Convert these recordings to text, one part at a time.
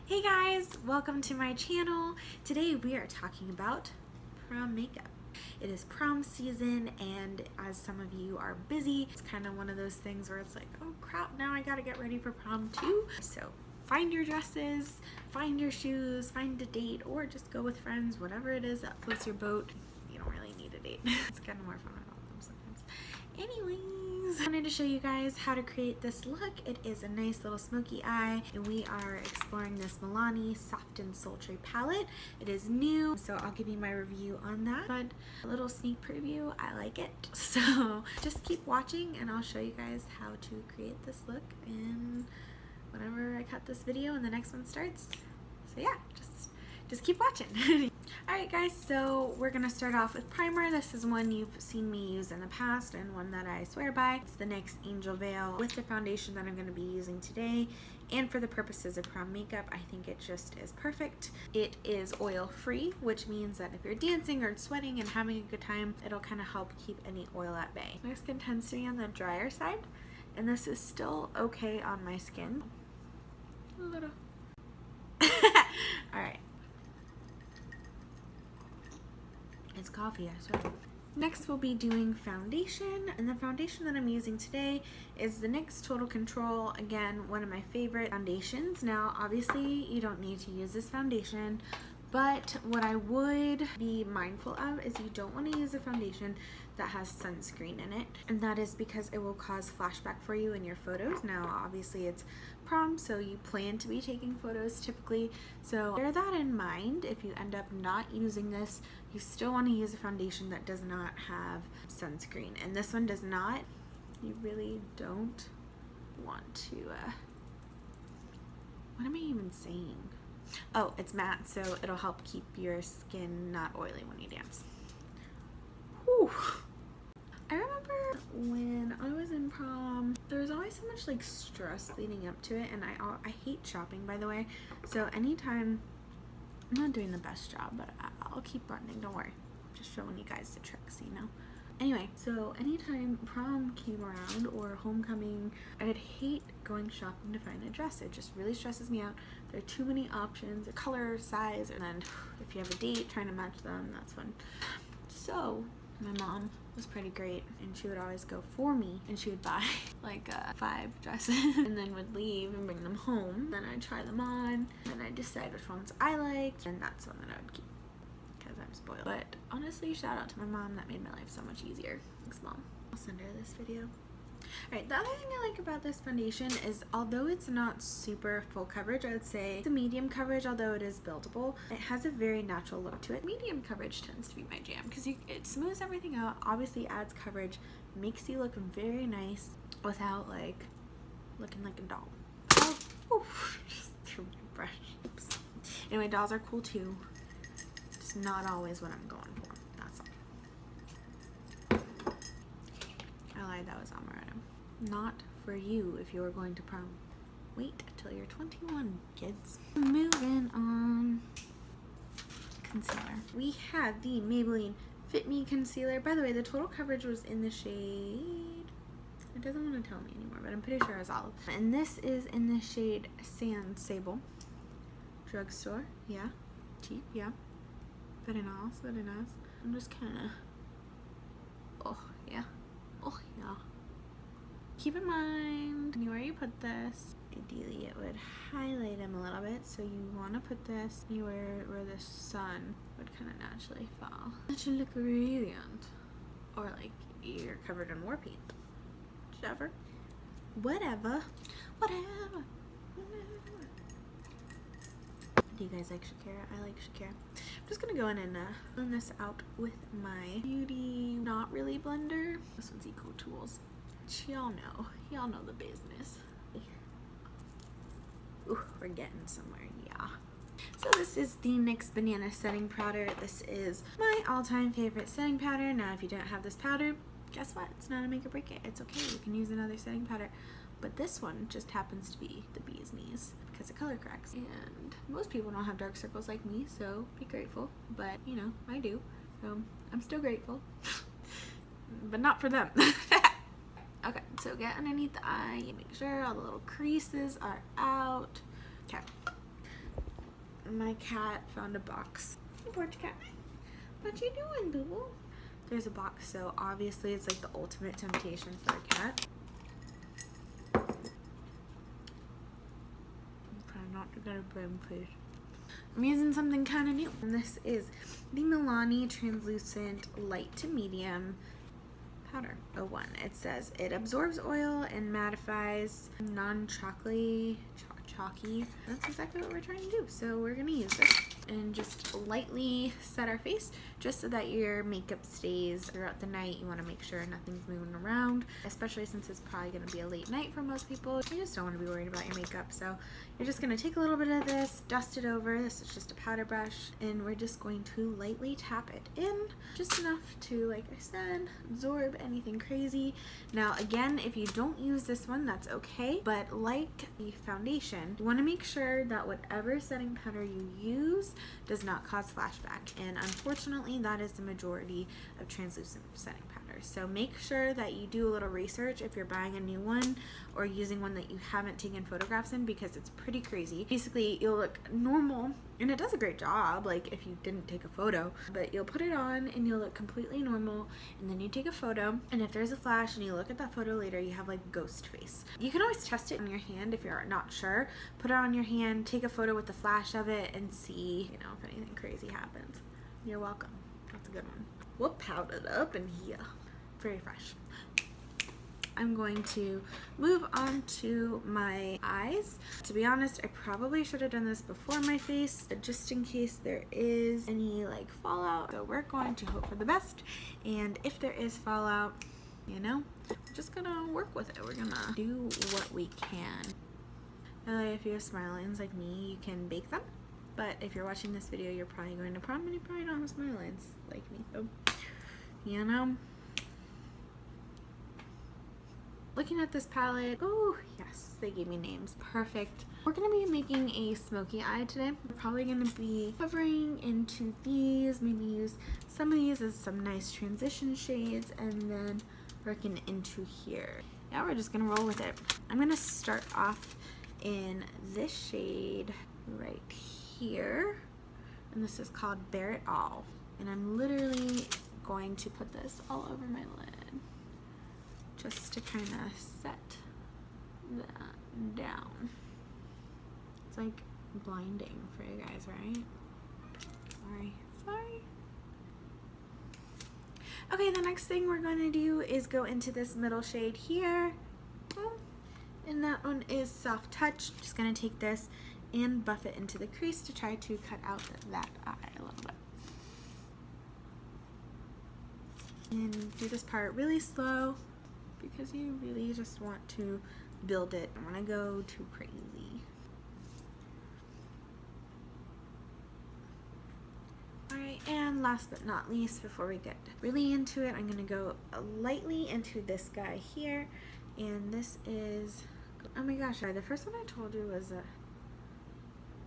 Hey guys, welcome to my channel. Today we are talking about prom makeup. It is prom season, and as some of you are busy, it's kind of one of those things where it's like, oh crap, now I gotta get ready for prom too. So find your dresses, find your shoes, find a date, or just go with friends, whatever it is that floats your boat. You don't really need a date. It's kind of more fun without them sometimes. Anyways, I wanted to show you guys how to create this look. It is a nice little smoky eye, and we are exploring this Milani Soft and Sultry palette. It is new, so I'll give you my review on that, but a little sneak preview, I like it. So just keep watching and I'll show you guys how to create this look in whenever I cut this video and the next one starts. So yeah, just keep watching. Alright guys, so we're going to start off with primer. This is one you've seen me use in the past and one that I swear by. It's the NYX Angel Veil with the foundation that I'm going to be using today. And for the purposes of prom makeup, I think it just is perfect. It is oil free, which means that if you're dancing or sweating and having a good time, it'll kind of help keep any oil at bay. My skin tends to be on the drier side, and this is still okay on my skin. A little. Alright. It's coffee, I swear. Next we'll be doing foundation, and the foundation that I'm using today is the NYX Total Control. Again, one of my favorite foundations. Now obviously you don't need to use this foundation, but what I would be mindful of is you don't want to use a foundation that has sunscreen in it, and that is because it will cause flashback for you in your photos. Now obviously it's prom, so you plan to be taking photos typically, so bear that in mind. If you end up not using this, you still want to use a foundation that does not have sunscreen, and this one does not. You really don't want to what am I even saying? Oh, it's matte, so it'll help keep your skin not oily when you dance. Whew. I remember when I was in prom, there was always so much like stress leading up to it, and I hate shopping, by the way, so anytime, I'm not doing the best job, but I'll keep running, don't worry. I'm just showing you guys the tricks, you know? Anyway, so anytime prom came around or homecoming, I'd hate going shopping to find a dress. It just really stresses me out. There are too many options, color, size, and then if you have a date, trying to match them, that's fun. So my mom was pretty great, and she would always go for me, and she would buy like 5 dresses and then would leave and bring them home. Then I'd try them on, and I'd decide which ones I liked, and that's one that I would keep because I'm spoiled. But honestly, shout out to my mom, that made my life so much easier. Thanks, Mom. I'll send her this video. Alright, the other thing I like about this foundation is, although it's not super full coverage, I would say it's a medium coverage, although it is buildable. It has a very natural look to it. Medium coverage tends to be my jam because it smooths everything out, obviously adds coverage, makes you look very nice without like looking like a doll. Oh, oof, just threw my brush. Oops. Anyway, dolls are cool too. It's not always what I'm going for. That's all. I lied, that was Amaretto. Not for you if you're going to prom. Wait till you're 21, kids. Moving on. Concealer. We have the Maybelline Fit Me Concealer. By the way, the total coverage was in the shade... It doesn't want to tell me anymore, but I'm pretty sure it's olive. And this is in the shade Sable. Drugstore, yeah. Cheap, yeah. Very nice, very nice. I'm just kind of... Oh, yeah. Oh, yeah. Keep in mind, anywhere you put this, ideally it would highlight them a little bit, so you want to put this anywhere where the sun would kind of naturally fall. That should look radiant. Or like you're covered in war paint. Whichever. Whatever. Whatever. Do you guys like Shakira? I like Shakira. I'm just gonna go in and blend this out with my Beauty Not Really blender. This one's Eco Tools. Y'all know the business. Ooh, we're getting somewhere, yeah. So this is the NYX Banana Setting Powder. This is my all-time favorite setting powder. Now, if you don't have this powder, guess what? It's not a make or break it. It's okay. You can use another setting powder. But this one just happens to be the bee's knees because it color corrects. And most people don't have dark circles like me, so be grateful. But, you know, I do. So I'm still grateful. But not for them. Okay, so get underneath the eye, make sure all the little creases are out. Okay. My cat found a box. Hey, porch cat. What you doing, boo-boo? There's a box, so obviously it's like the ultimate temptation for a cat. Try not to get a brain freeze. I'm using something kind of new. And this is the Milani Translucent Light to Medium Powder 01. It says it absorbs oil and mattifies, non-chalky. That's exactly what we're trying to do. So we're gonna use this and just lightly set our face just so that your makeup stays throughout the night. You want to make sure nothing's moving around, especially since it's probably going to be a late night for most people. You just don't want to be worried about your makeup. So you're just going to take a little bit of this, dust it over. This is just a powder brush, and we're just going to lightly tap it in, just enough to, like I said, absorb anything crazy. Now again, if you don't use this one, that's okay, but like the foundation, you want to make sure that whatever setting powder you use does not cause flashback, and unfortunately that is the majority of translucent setting powders. So make sure that you do a little research if you're buying a new one or using one that you haven't taken photographs in, because it's pretty crazy. Basically, you'll look normal, and it does a great job, like if you didn't take a photo, but you'll put it on and you'll look completely normal, and then you take a photo, and if there's a flash and you look at that photo later, you have like ghost face. You can always test it on your hand if you're not sure. Put it on your hand, take a photo with the flash of it, and see, you know, if anything crazy happens. You're welcome. That's a good one. We'll powder it up in here. Very fresh. I'm going to move on to my eyes. To be honest, I probably should have done this before my face, just in case there is any like fallout. So we're going to hope for the best, and if there is fallout, you know, we're just gonna work with it. We're gonna do what we can. If you have smile lines like me, you can bake them, but if you're watching this video, you're probably going to prom and you probably don't have smile lines like me, so you know. Looking at this palette, oh yes, they gave me names, perfect. We're gonna be making a smoky eye today. We're probably gonna be covering into these, maybe use some of these as some nice transition shades, and then working into here. Now we're just gonna roll with it. I'm gonna start off in this shade right here, and this is called Bear It All, and I'm literally going to put this all over my lid just to kind of set that down. It's like blinding for you guys, right? Sorry. Okay, the next thing we're going to do is go into this middle shade here, and that one is Soft Touch. Just going to take this and buff it into the crease to try to cut out that eye a little bit. And do this part really slow, because you really just want to build it. I don't want to go too crazy. Alright, and last but not least, before we get really into it, I'm going to go lightly into this guy here. And this is, oh my gosh, the first one I told you was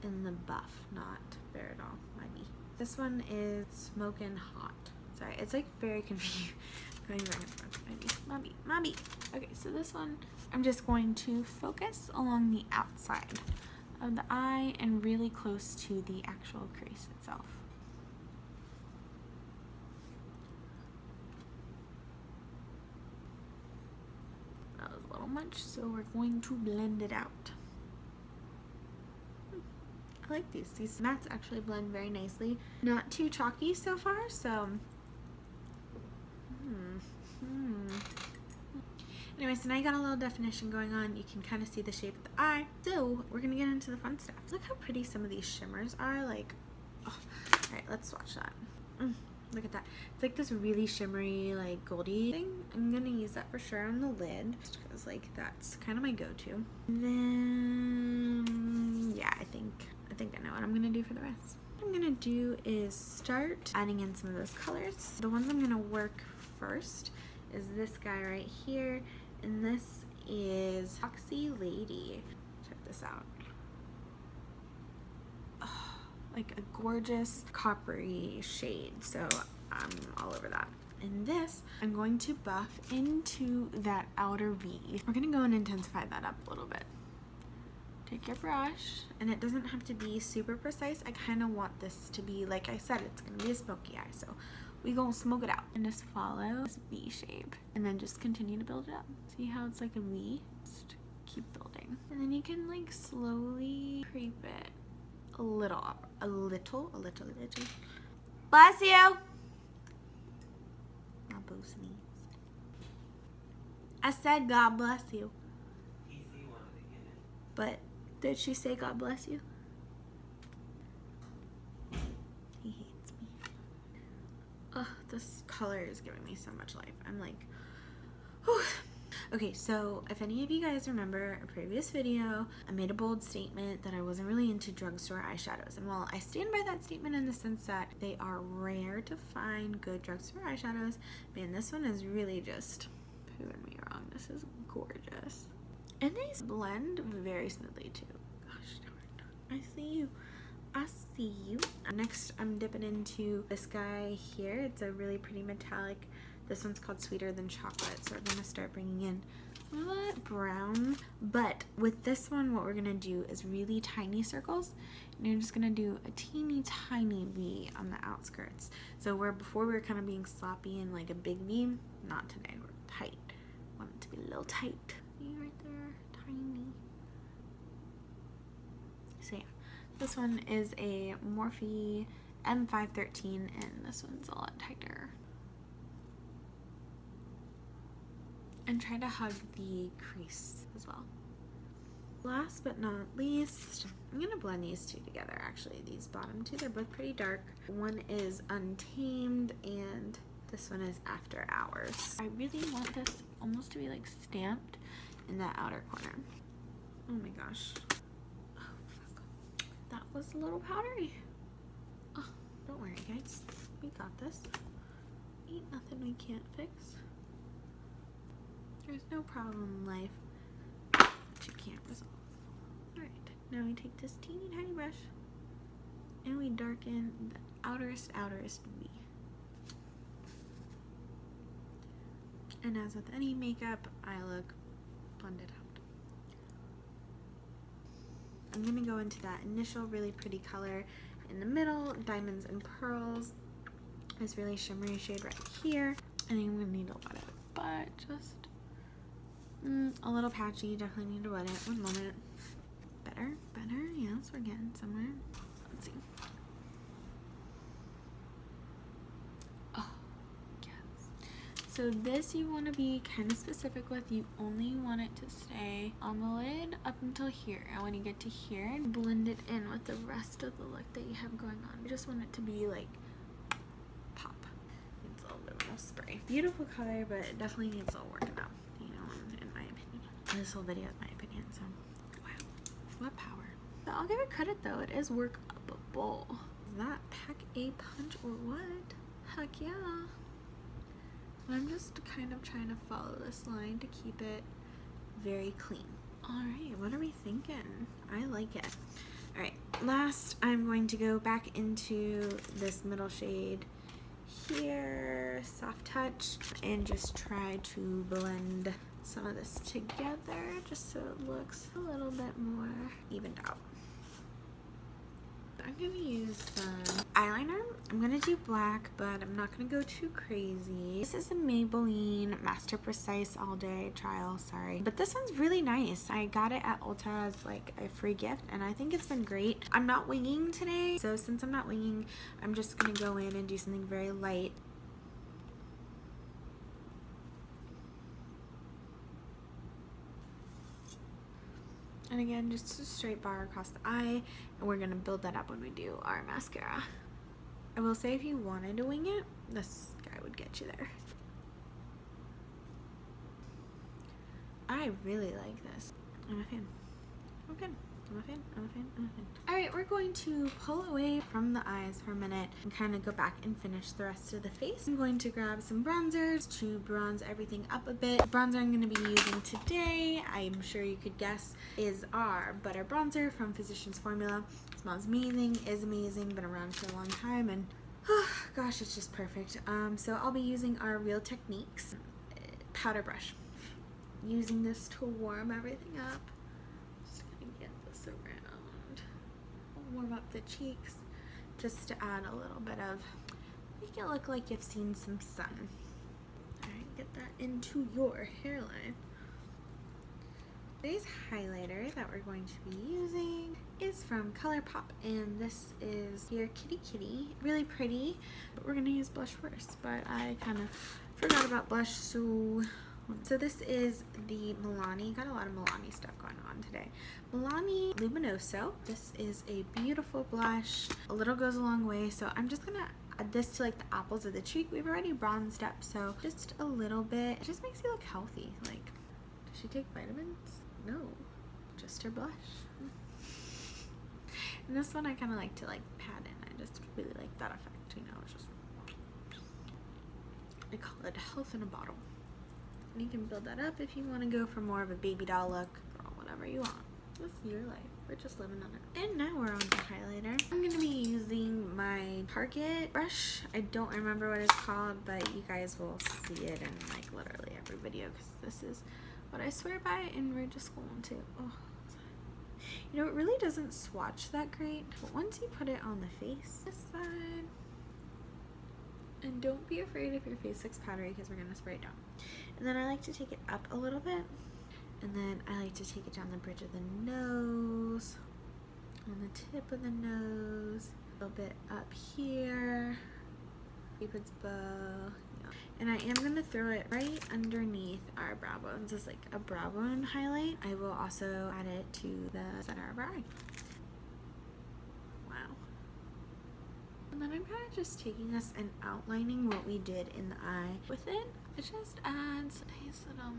in the buff, not Bear It All, maybe. This one is Smokin' Hot. Sorry, it's like very confusing. Going back and forth. Maybe. Okay, so this one, I'm just going to focus along the outside of the eye and really close to the actual crease itself. That was a little much, so we're going to blend it out. I like these. These mattes actually blend very nicely. Not too chalky so far, so anyway, so now you got a little definition going on. You can kind of see the shape of the eye. So we're gonna get into the fun stuff. Look how pretty some of these shimmers are. Like, oh. All right, let's swatch that. Look at that. It's like this really shimmery, like goldy thing. I'm gonna use that for sure on the lid, just because like that's kind of my go-to. And then yeah, I think I know what I'm gonna do for the rest. What I'm gonna do is start adding in some of those colors. The ones I'm gonna work first is this guy right here, and this is Foxy Lady. Check this out. Oh, like a gorgeous coppery shade, so I'm all over that. And this, I'm going to buff into that outer V. We're gonna go and intensify that up a little bit. take your brush, and it doesn't have to be super precise. I kind of want this to be, like I said, it's gonna be a smoky eye, so we gonna smoke it out. And just follow this V shape, and then just continue to build it up. See how it's like a V? Just keep building. And then you can like slowly creep it a little up, a little. Bless you! Not both sneezed. I said God bless you. But did she say God bless you? He hates me. Ugh, this color is giving me so much life. I'm like, whew. Okay, so if any of you guys remember a previous video, I made a bold statement that I wasn't really into drugstore eyeshadows. And while I stand by that statement in the sense that they are rare to find good drugstore eyeshadows, man, this one is really just proving me wrong. This is gorgeous. And they blend very smoothly too. Gosh darn. I see you. I see you. Next, I'm dipping into this guy here. It's a really pretty metallic. This one's called Sweeter Than Chocolate. So we're gonna start bringing in a little brown. But with this one, what we're gonna do is really tiny circles. And you're just gonna do a teeny tiny V on the outskirts. So where before we were kind of being sloppy and like a big V, not today. We're tight. Want it to be a little tight. Right there, tiny. So yeah, this one is a Morphe M513, and this one's a lot tighter. And try to hug the crease as well. Last but not least, I'm gonna blend these two together. Actually, these bottom two, they're both pretty dark. One is Untamed, and this one is After Hours. I really want this almost to be like stamped in that outer corner. Oh my gosh. Oh fuck. That was a little powdery. Oh, don't worry guys. We got this. Ain't nothing we can't fix. There's no problem in life that you can't resolve. Alright, now we take this teeny tiny brush and we darken the outerest V. And as with any makeup, I look blended out. I'm gonna go into that initial really pretty color in the middle, Diamonds and Pearls. This really shimmery shade right here. And I'm gonna need to wet it, but just a little patchy. Definitely need to wet it. One moment. Better. Yes, we're getting somewhere. Let's see. So this you want to be kind of specific with. You only want it to stay on the lid up until here. And when you get to here, blend it in with the rest of the look that you have going on. You just want it to be like pop. It's a little bit more spray. Beautiful color, but it definitely needs a little working out, you know, in my opinion. This whole video is my opinion, so wow. What power. So I'll give it credit though. It is workable. Is that pack a punch or what? Heck yeah. I'm just kind of trying to follow this line to keep it very clean. Alright, what are we thinking? I like it. Alright, last I'm going to go back into this middle shade here, Soft Touch, and just try to blend some of this together just so it looks a little bit more evened out. I'm going to use some eyeliner. I'm going to do black, but I'm not going to go too crazy. This is a Maybelline Master Precise All Day Trial, sorry. But this one's really nice. I got it at Ulta as like a free gift, and I think it's been great. I'm not winging today, so since I'm not winging, I'm just going to go in and do something very light. And again, just a straight bar across the eye, and we're gonna build that up when we do our mascara. I will say if you wanted to wing it, this guy would get you there. I really like this. I'm a fan. I'm a fan. I'm a fan. I'm a fan. I'm a fan. Alright, we're going to pull away from the eyes for a minute and kind of go back and finish the rest of the face. I'm going to grab some bronzers to bronze everything up a bit. The bronzer I'm going to be using today, I'm sure you could guess, is our Butter Bronzer from Physicians Formula. It smells amazing, is amazing, been around for a long time, and oh, gosh, it's just perfect. So I'll be using our Real Techniques powder brush. Using this to warm everything up. Just gonna get this warm up the cheeks just to add a little bit of, make it look like you've seen some sun. Alright, get that into your hairline. Today's highlighter that we're going to be using is from Colourpop, and this is your Kitty Kitty. Really pretty, but we're going to use blush first, but I kind of forgot about blush, so this is the Milani. Got a lot of Milani stuff going on today. Milani Luminoso. This is a beautiful blush. A little goes a long way, so I'm just going to add this to like the apples of the cheek. We've already bronzed up, so just a little bit. It just makes you look healthy. Like, does she take vitamins? No, just her blush. And this one I kind of like to like pat in. I just really like that effect, you know. It's just, I call it health in a bottle. And you can build that up if you want to go for more of a baby doll look or whatever you want. This is your life. We're just living on it. And now we're on to highlighter. I'm going to be using my Target brush. I don't remember what it's called, but you guys will see it in like literally every video because this is what I swear by and we're just going to. Oh, you know, it really doesn't swatch that great, but once you put it on the face, this side, and don't be afraid if your face looks powdery because we're going to spray it down. And then I like to take it up a little bit, and then I like to take it down the bridge of the nose, on the tip of the nose, a little bit up here, Cupid's bow, yeah. And I am going to throw it right underneath our brow bones as like a brow bone highlight. I will also add it to the center of our eye. Wow. And then I'm kind of just taking this and outlining what we did in the eye with it. It just adds a nice little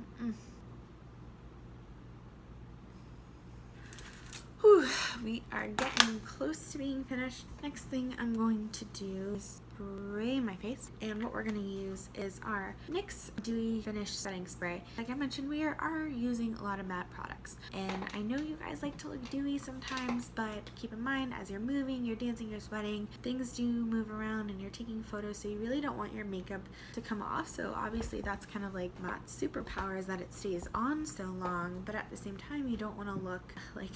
Whew, we are getting close to being finished. Next thing I'm going to do is spray my face, and what we're going to use is our NYX Dewy Finish Setting Spray. Like I mentioned, we are using a lot of matte products, and I know you guys like to look dewy sometimes, but keep in mind as you're moving, you're dancing, you're sweating, things do move around and you're taking photos, so you really don't want your makeup to come off. So obviously that's kind of like matte's superpower, is that it stays on so long, but at the same time you don't want to look like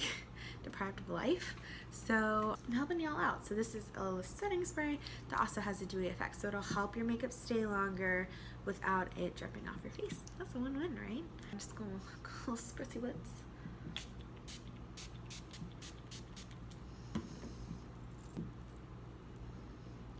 deprived of life. So I'm helping y'all out. So this is a setting spray that also has a dewy effect, so it'll help your makeup stay longer without it dripping off your face. That's a win-win, right? I'm just going to little spritzy whips.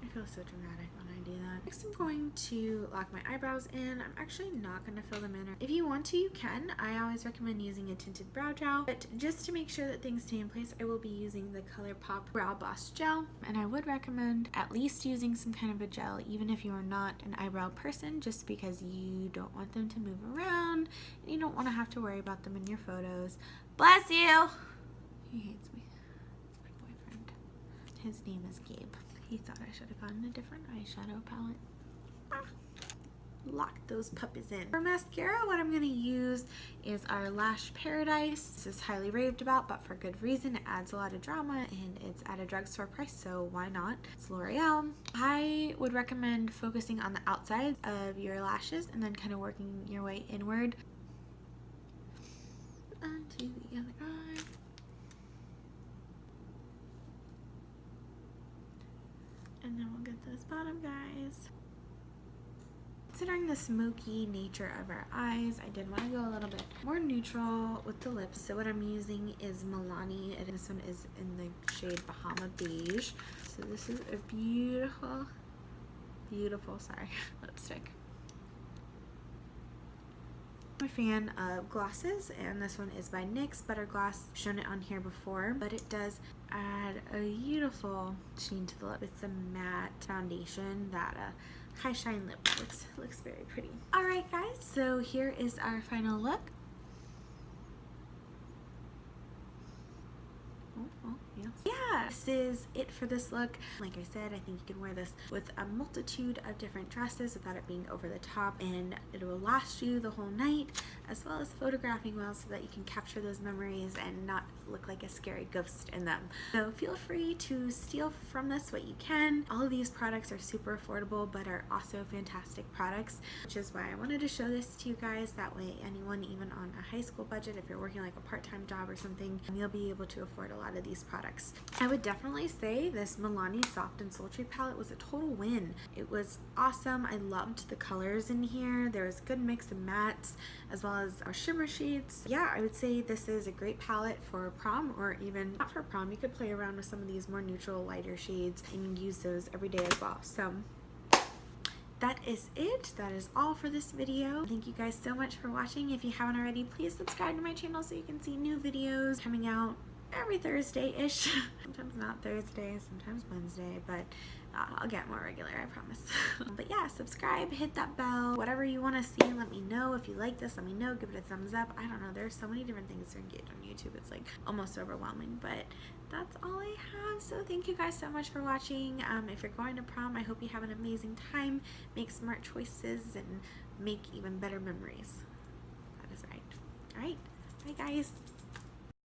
I feel so dramatic when I do that. Next I'm going to lock my eyebrows in. I'm actually not going to fill them in. If you want to, you can. I always recommend using a tinted brow gel, but just to make sure that things stay in place, I will be using the Colourpop Brow Boss Gel, and I would recommend at least using some kind of a gel, even if you are not an eyebrow person, just because you don't want them to move around, and you don't want to have to worry about them in your photos. Bless you! He hates me. It's my boyfriend. His name is Gabe. He thought I should have gotten a different eyeshadow palette. Lock those puppies in. For mascara, what I'm going to use is our Lash Paradise. This is highly raved about, but for good reason. It adds a lot of drama and it's at a drugstore price, so why not? It's L'Oreal. I would recommend focusing on the outside of your lashes and then kind of working your way inward onto the other eye. And then we'll get this bottom, guys. Considering the smoky nature of our eyes, I did want to go a little bit more neutral with the lips. So what I'm using is Milani, and this one is in the shade Bahama Beige. So this is a beautiful, beautiful, lipstick. I'm a fan of glosses, and this one is by NYX Butter Gloss. I've shown it on here before, but it does add a beautiful sheen to the lip. It's a matte foundation that high shine lip looks very pretty. Alright guys, so here is our final look. Yes. Yeah, this is it for this look. Like I said, I think you can wear this with a multitude of different dresses without it being over the top, and it will last you the whole night, as well as photographing well so that you can capture those memories and not look like a scary ghost in them. So feel free to steal from this what you can. All of these products are super affordable but are also fantastic products, which is why I wanted to show this to you guys. That way anyone even on a high school budget, if you're working like a part-time job or something, you'll be able to afford a lot of these products. I would definitely say this Milani Soft and Sultry palette was a total win. It was awesome. I loved the colors in here. There was a good mix of mattes as well as shimmer shades. Yeah, I would say this is a great palette for prom, or even not for prom. You could play around with some of these more neutral, lighter shades and use those every day as well. So that is it. That is all for this video. Thank you guys so much for watching. If you haven't already, please subscribe to my channel so you can see new videos coming out every Thursday-ish. Sometimes not Thursday, sometimes Wednesday, but I'll get more regular, I promise. But yeah, subscribe, hit that bell, whatever you want to see, let me know. If you like this, let me know, give it a thumbs up. I don't know, there's so many different things to engage on YouTube, it's like almost overwhelming, but that's all I have. So thank you guys so much for watching. If you're going to prom, I hope you have an amazing time, make smart choices, and make even better memories. That is right. Alright, bye guys.